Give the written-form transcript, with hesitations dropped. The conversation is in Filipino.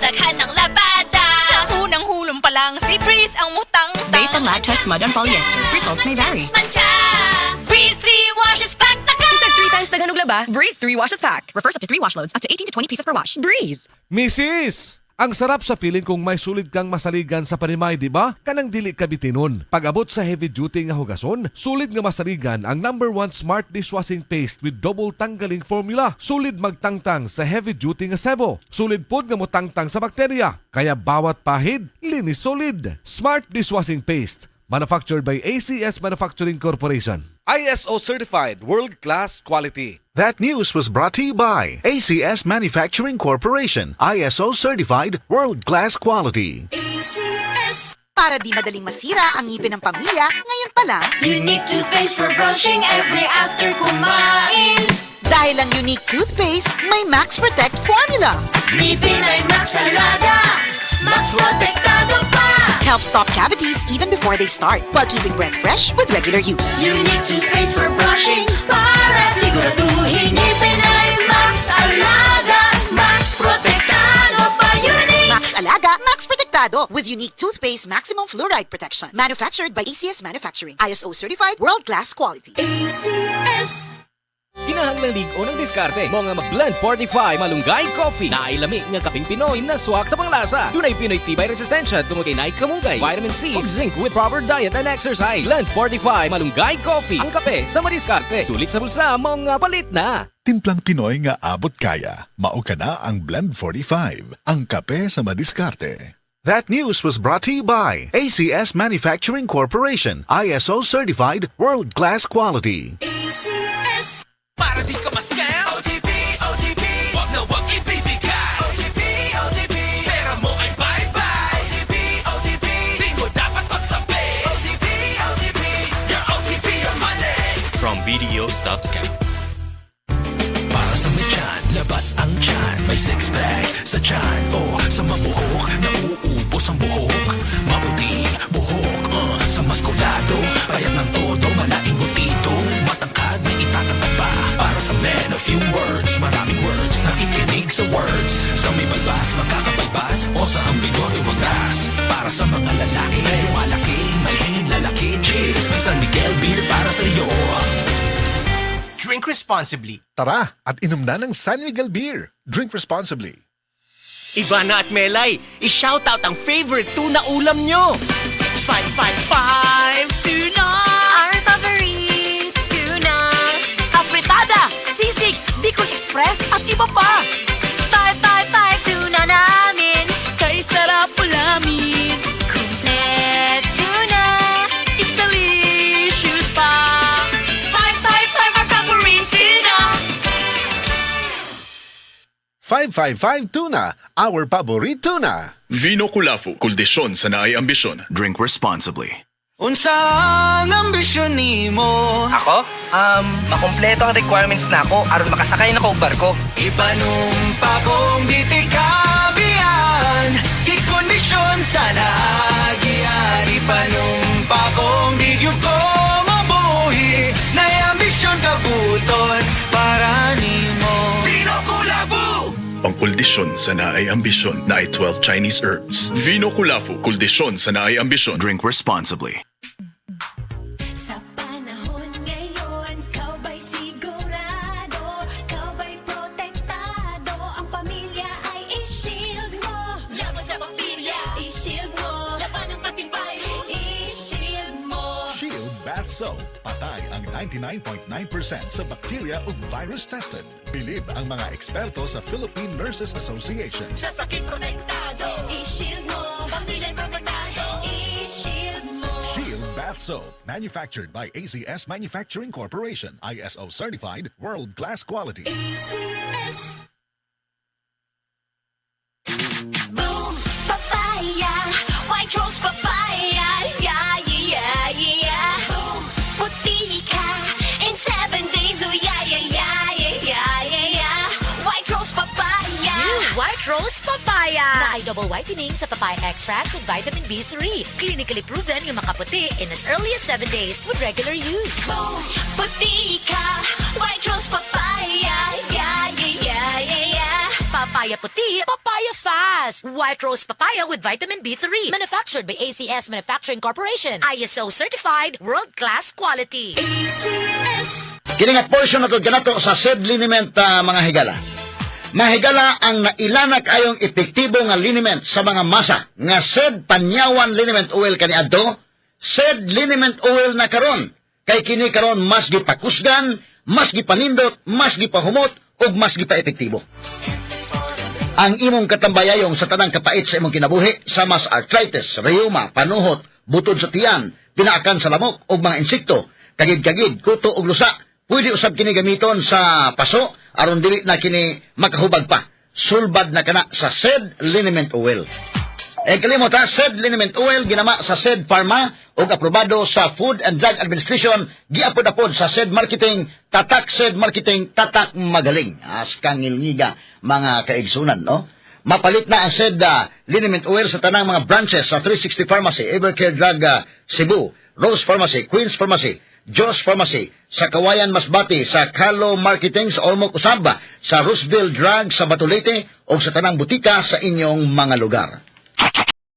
daghan ng labada. Sa unang hulong pa lang, si Breeze ang mutang-tang. Based on lab test mud and polyester, results may vary. Mancha, Breeze 3 washes pack na ka. Isang 3 times daghan og laba, Breeze 3 washes pack. Refers up to 3 wash loads, up to 18 to 20 pieces per wash. Breeze! Mrs. Ang sarap sa feeling kung may sulit kang masaligan sa panimay, di ba? Kanang dili ka bitinon. Pag-abot sa heavy duty nga hugason, sulit nga masaligan ang #1 smart dishwashing paste with double tanggaling formula. Sulit magtangtang sa heavy duty nga sebo. Sulit pod nga motangtang sa bakterya. Kaya bawat pahid, linis solid. Smart dishwashing paste. Manufactured by ACS Manufacturing Corporation. ISO certified world-class quality. That news was brought to you by ACS Manufacturing Corporation, ISO certified world-class quality. ACS. Para di madaling masira ang ngipin ng pamilya, ngayon pa lang, Unique toothpaste for brushing every after kumain. dahil ang unique toothpaste, may Max Protect formula. Ngipin ay Max Alaga, Max Protektado pa. Helps stop cavities even before they start, while keeping breath fresh with regular use. Unique toothpaste for brushing para siguraduhin ngipin ay Max Alaga, Max Protektado pa. Unique. Max Alaga, Max Protectado with unique toothpaste maximum fluoride protection. Manufactured by ACS Manufacturing, ISO certified world-class quality. ACS. Kinahanglang ligo ng diskarte mo nga mag-blend 45 malunggay coffee na ay lami nga kaping Pinoy na swak sa panglasa. Dunay Pinoy tibay resistensya tungod kay naik kamunggay, vitamin C ug zinc with proper diet and exercise. Blend 45 malunggay coffee. Ang kape sa madiskarte. Sulit sa bulsa mo nga palit na. Timplang Pinoy nga abot kaya. Mao ka na ang Blend 45, ang kape sa madiskarte. That news was brought to you by ACS Manufacturing Corporation, ISO certified world-class quality. ACS. Para di ka ma-scam. OTP, OTP. Wag na wag ibibigay. OTP, OTP. Pera mo ay bye-bye. OTP, OTP. Di mo dapat magsabi. OTP, OTP. Your OTP, your money. From BDO Stop Scam. Para sa may tiyan, labas ang tiyan. May six-pack sa tiyan o sa mabuhok. Nauubos ang buhok. Maputing buhok. Sa maskulado, payat ng todo. Malaking butito. Matangkad, may itatangkad pa. Para sa men, a few words. Maraming words, nakikinig sa words. Sa may balbas, makakabalbas. O sa ambigot, iwagas. Para sa mga lalaki, lumalaki. May hingin lalaki, cheers. May San Miguel beer para sa'yo. Drink responsibly. Tara at inom na ng San Miguel Beer. Drink responsibly. Ivana at Melay, i-shoutout ang favorite tuna ulam nyo. 555 tuna. Our favorite tuna. Afritada, sisig, Bicol Express at iba pa. 555 tuna namin. Kay sarap ulamin. Complete tuna is delicious pa. 555 our favorite tuna. 555 Tuna, our paborito na. Vino Kulafu, kuldisyon sa naay ambisyon. Drink responsibly. Unsa ang ambisyon nimo? Ako? Makompleto ang requirements na ako aron makasakay na ko og barko. Ipanumpa kong di ti kabiyan, ikondisyon sa naagian. Ipanumpa kong di gyud ko mabuhi, na ambisyon kabuton para nimo. Vino Kulafu! Ang kuldisyon sa naay ambisyon na ay 12 Chinese herbs. Vino Kulafu, kuldisyon sa naay ambisyon. Drink responsibly. Sa panahon ngayon, kau ba'y sigurado? Kau ba'y protektado? Ang pamilya ay i-shield mo. Laban sa bakterya, i-shield mo. Laban ng matibay, i-shield mo. Shield Bath Soap. Patay ang 99.9% sa bacteria ug virus tested. Bilib ang mga eksperto sa Philippine Nurses Association. Sa sakit protektado, i-shield mo. Pamilya'y protektado, i-shield mo. Shield Bath Soap. Manufactured by ACS Manufacturing Corporation. ISO certified world-class quality. ACS. Boom, papaya, white rose papaya, yeah, yeah, yeah. Boom, puti ka in 7 days, oh yeah, yeah, yeah, yeah, yeah, yeah. White rose papaya. White Rose Papaya. Na ay double whitening sa papaya extracts with vitamin B3. Clinically proven yung makaputi in as early as 7 days with regular use. Boom, puti ka, white rose papaya, yeah, yeah, yeah, yeah, yeah. Papaya puti, papaya fat. Plus. White Rose Papaya with vitamin B3. Manufactured by ACS Manufacturing Corporation. ISO certified, world-class quality. ACS. Kiningat portion na kanato sa SED liniment mga higala. Mahigala ang nailanak ayong epektibo nga liniment sa mga masa nga SED Panyawan Liniment Oil kaniadto, SED Liniment Oil na karon. Kay kini karon mas gipakusgan, mas gipanindot, mas gipahumot ug mas gipaepektibo. Ang imong katambayayong sa tanang kapait sa imong kinabuhi sa mas arthritis, rheuma, panuhot, butod sa tiyan, pinaakan sa lamok ug mga insekto, kagid-kagid, kuto ug lusa, pwede usab kini gamiton sa paso aron dili na kini makahubag pa. Sulbad na kana sa SED Liniment Oil. Kalimot ha, SED Liniment Oil ginama sa SED Pharma ug aprobado sa Food and Drug Administration, giapod-apod sa SED Marketing, tatak SED Marketing, tatak magaling. Askang ngilngiga mga kaigsunan, no? Mapalit na ang SED Liniment Oil sa tanang mga branches sa 360 Pharmacy, Evercare Drug Cebu, Rose Pharmacy, Queen's Pharmacy, Joss Pharmacy, sa Kawayan Masbati, sa Carlo Marketing sa Ormoc Usaba, sa Roosevelt Drug sa Batulete o sa tanang butika sa inyong mga lugar.